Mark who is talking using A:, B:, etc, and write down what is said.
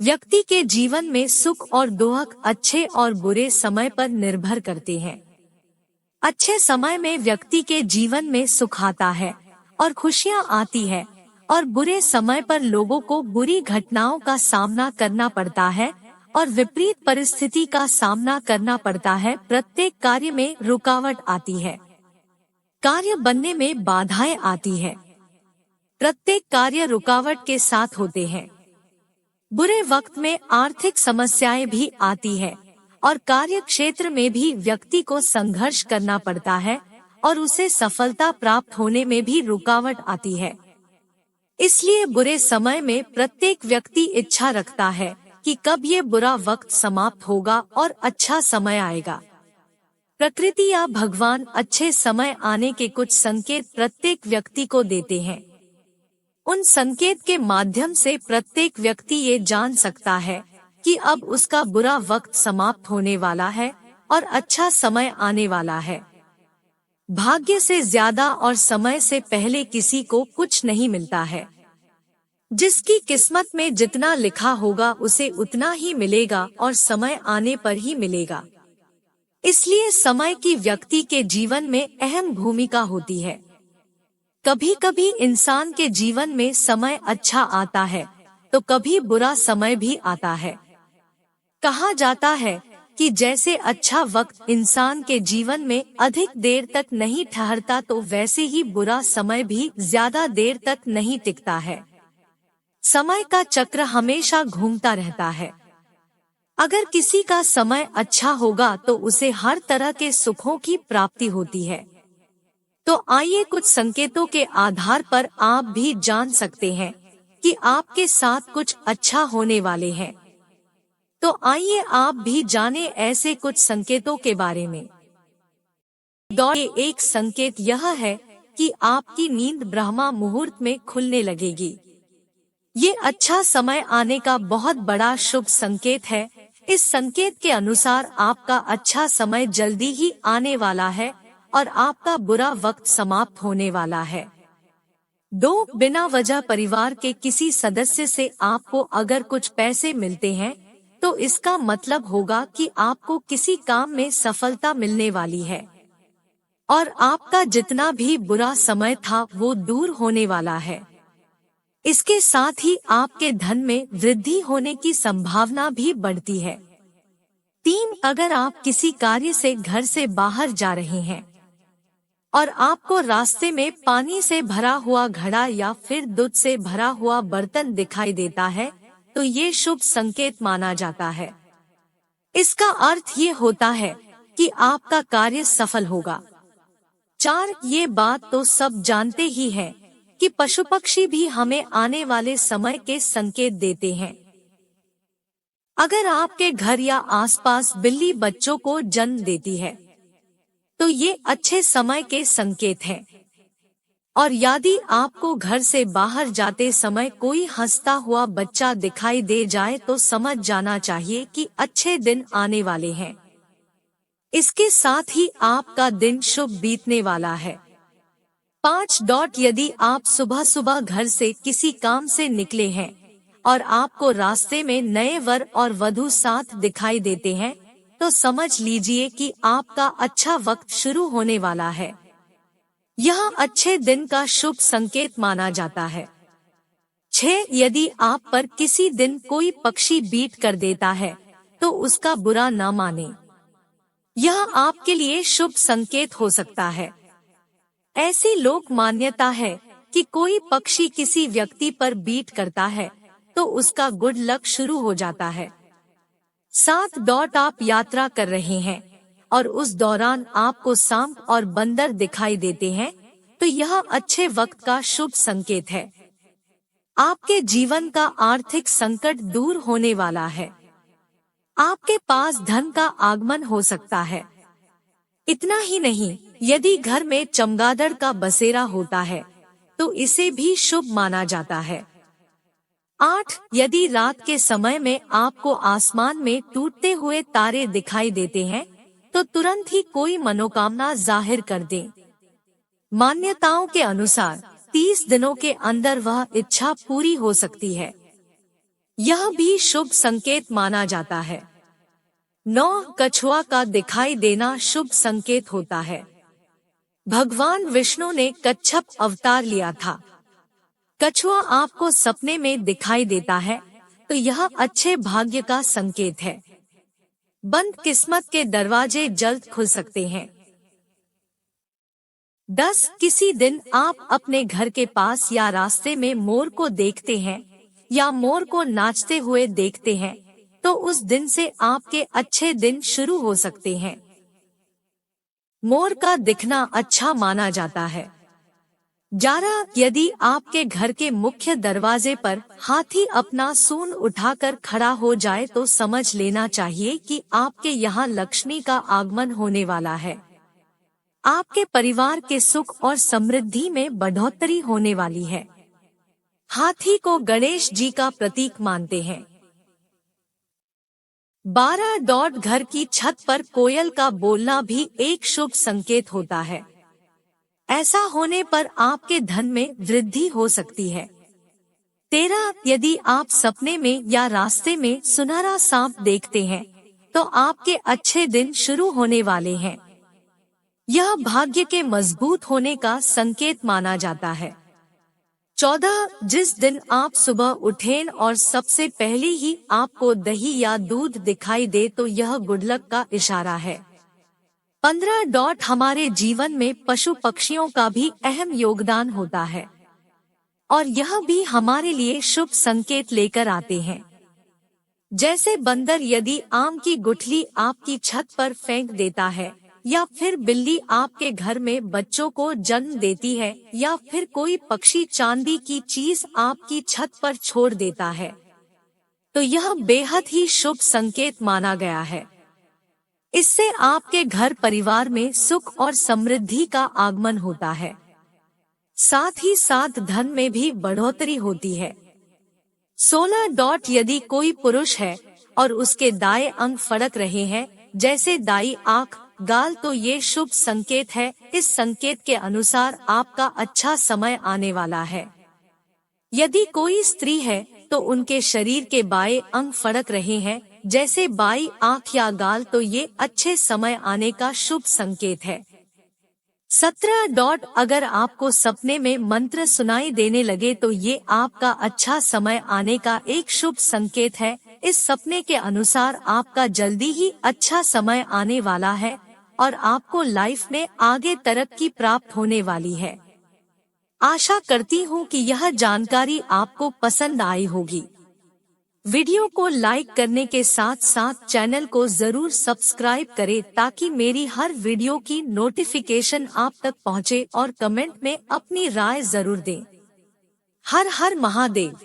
A: व्यक्ति के जीवन में सुख और दुख अच्छे और बुरे समय पर निर्भर करते हैं। अच्छे समय में व्यक्ति के जीवन में सुख आता है और खुशियां आती है, और बुरे समय पर लोगों को बुरी घटनाओं का सामना करना पड़ता है और विपरीत परिस्थिति का सामना करना पड़ता है। प्रत्येक कार्य में रुकावट आती है, कार्य बनने में बाधाएं आती है। प्रत्येक कार्य रुकावट के साथ होते हैं। बुरे वक्त में आर्थिक समस्याएं भी आती है और कार्य क्षेत्र में भी व्यक्ति को संघर्ष करना पड़ता है और उसे सफलता प्राप्त होने में भी रुकावट आती है। इसलिए बुरे समय में प्रत्येक व्यक्ति इच्छा रखता है कि कब ये बुरा वक्त समाप्त होगा और अच्छा समय आएगा। प्रकृति या भगवान अच्छे समय आने के कुछ संकेत प्रत्येक व्यक्ति को देते हैं। उन संकेत के माध्यम से प्रत्येक व्यक्ति ये जान सकता है कि अब उसका बुरा वक्त समाप्त होने वाला है और अच्छा समय आने वाला है। भाग्य से ज्यादा और समय से पहले किसी को कुछ नहीं मिलता है। जिसकी किस्मत में जितना लिखा होगा उसे उतना ही मिलेगा और समय आने पर ही मिलेगा। इसलिए समय की व्यक्ति के जीवन में अहम भूमिका होती है। कभी कभी इंसान के जीवन में समय अच्छा आता है तो कभी बुरा समय भी आता है। कहा जाता है कि जैसे अच्छा वक्त इंसान के जीवन में अधिक देर तक नहीं ठहरता तो वैसे ही बुरा समय भी ज्यादा देर तक नहीं टिकता है। समय का चक्र हमेशा घूमता रहता है। अगर किसी का समय अच्छा होगा तो उसे हर तरह के सुखों की प्राप्ति होती है। तो आइए कुछ संकेतों के आधार पर आप भी जान सकते हैं कि आपके साथ कुछ अच्छा होने वाले हैं। तो आइए आप भी जानें ऐसे कुछ संकेतों के बारे में। एक संकेत यह है कि आपकी नींद ब्रह्मा मुहूर्त में खुलने लगेगी। ये अच्छा समय आने का बहुत बड़ा शुभ संकेत है। इस संकेत के अनुसार आपका अच्छा समय जल्दी ही आने वाला है और आपका बुरा वक्त समाप्त होने वाला है। 2. बिना वजह परिवार के किसी सदस्य से आपको अगर कुछ पैसे मिलते हैं तो इसका मतलब होगा कि आपको किसी काम में सफलता मिलने वाली है और आपका जितना भी बुरा समय था वो दूर होने वाला है। इसके साथ ही आपके धन में वृद्धि होने की संभावना भी बढ़ती है। 3. अगर आप किसी कार्य से घर से बाहर जा रहे हैं और आपको रास्ते में पानी से भरा हुआ घड़ा या फिर दूध से भरा हुआ बर्तन दिखाई देता है तो ये शुभ संकेत माना जाता है। इसका अर्थ ये होता है कि आपका कार्य सफल होगा। 4. ये बात तो सब जानते ही हैं कि पशु पक्षी भी हमें आने वाले समय के संकेत देते हैं। अगर आपके घर या आसपास बिल्ली बच्चों को जन्म देती है तो ये अच्छे समय के संकेत हैं। और यदि आपको घर से बाहर जाते समय कोई हंसता हुआ बच्चा दिखाई दे जाए तो समझ जाना चाहिए कि अच्छे दिन आने वाले हैं। इसके साथ ही आपका दिन शुभ बीतने वाला है। 5. यदि आप सुबह सुबह घर से किसी काम से निकले हैं और आपको रास्ते में नए वर और वधू साथ दिखाई देते हैं तो समझ लीजिए कि आपका अच्छा वक्त शुरू होने वाला है। यह अच्छे दिन का शुभ संकेत माना जाता है। 6. यदि आप पर किसी दिन कोई पक्षी बीट कर देता है तो उसका बुरा न माने। यह आपके लिए शुभ संकेत हो सकता है। ऐसी लोक मान्यता है कि कोई पक्षी किसी व्यक्ति पर बीट करता है तो उसका गुड लक शुरू हो जाता है। 7. आप यात्रा कर रहे हैं और उस दौरान आपको सांप और बंदर दिखाई देते हैं तो यह अच्छे वक्त का शुभ संकेत है। आपके जीवन का आर्थिक संकट दूर होने वाला है। आपके पास धन का आगमन हो सकता है। इतना ही नहीं, यदि घर में चमगादड़ का बसेरा होता है तो इसे भी शुभ माना जाता है। 8. यदि रात के समय में आपको आसमान में टूटते हुए तारे दिखाई देते हैं तो तुरंत ही कोई मनोकामना जाहिर कर दें। मान्यताओं के अनुसार 30 दिनों के अंदर वह इच्छा पूरी हो सकती है। यह भी शुभ संकेत माना जाता है। 9 कछुआ का दिखाई देना शुभ संकेत होता है। भगवान विष्णु ने कच्छप अवतार लिया था। कछुआ आपको सपने में दिखाई देता है तो यह अच्छे भाग्य का संकेत है। बंद किस्मत के दरवाजे जल्द खुल सकते हैं। 10 किसी दिन आप अपने घर के पास या रास्ते में मोर को देखते हैं या मोर को नाचते हुए देखते हैं तो उस दिन से आपके अच्छे दिन शुरू हो सकते हैं। मोर का दिखना अच्छा माना जाता है। 11 यदि आपके घर के मुख्य दरवाजे पर हाथी अपना सूंड उठाकर खड़ा हो जाए तो समझ लेना चाहिए कि आपके यहाँ लक्ष्मी का आगमन होने वाला है। आपके परिवार के सुख और समृद्धि में बढ़ोतरी होने वाली है। हाथी को गणेश जी का प्रतीक मानते हैं। 12 घर की छत पर कोयल का बोलना भी एक शुभ संकेत होता है। ऐसा होने पर आपके धन में वृद्धि हो सकती है। 13 यदि आप सपने में या रास्ते में सुनहरा सांप देखते हैं तो आपके अच्छे दिन शुरू होने वाले हैं। यह भाग्य के मजबूत होने का संकेत माना जाता है। 14 जिस दिन आप सुबह उठें और सबसे पहले ही आपको दही या दूध दिखाई दे तो यह गुड लक का इशारा है। 15 हमारे जीवन में पशु पक्षियों का भी अहम योगदान होता है और यह भी हमारे लिए शुभ संकेत लेकर आते हैं। जैसे बंदर यदि आम की गुठली आपकी छत पर फेंक देता है या फिर बिल्ली आपके घर में बच्चों को जन्म देती है या फिर कोई पक्षी चांदी की चीज आपकी छत पर छोड़ देता है तो यह बेहद ही शुभ संकेत माना गया है। इससे आपके घर परिवार में सुख और समृद्धि का आगमन होता है। साथ ही साथ धन में भी बढ़ोतरी होती है। 16 यदि कोई पुरुष है और उसके दाएं अंग फड़क रहे हैं जैसे दाई आंख गाल तो ये शुभ संकेत है। इस संकेत के अनुसार आपका अच्छा समय आने वाला है। यदि कोई स्त्री है तो उनके शरीर के बाएं अंग फड़क रहे हैं जैसे बाई आंख या गाल तो ये अच्छे समय आने का शुभ संकेत है। 17 अगर आपको सपने में मंत्र सुनाई देने लगे तो ये आपका अच्छा समय आने का एक शुभ संकेत है। इस सपने के अनुसार आपका जल्दी ही अच्छा समय आने वाला है और आपको लाइफ में आगे तरक्की प्राप्त होने वाली है। आशा करती हूँ कि यह जानकारी आपको पसंद आई होगी। वीडियो को लाइक करने के साथ साथ चैनल को जरूर सब्सक्राइब करें ताकि मेरी हर वीडियो की नोटिफिकेशन आप तक पहुँचे और कमेंट में अपनी राय जरूर दें। हर हर महादेव।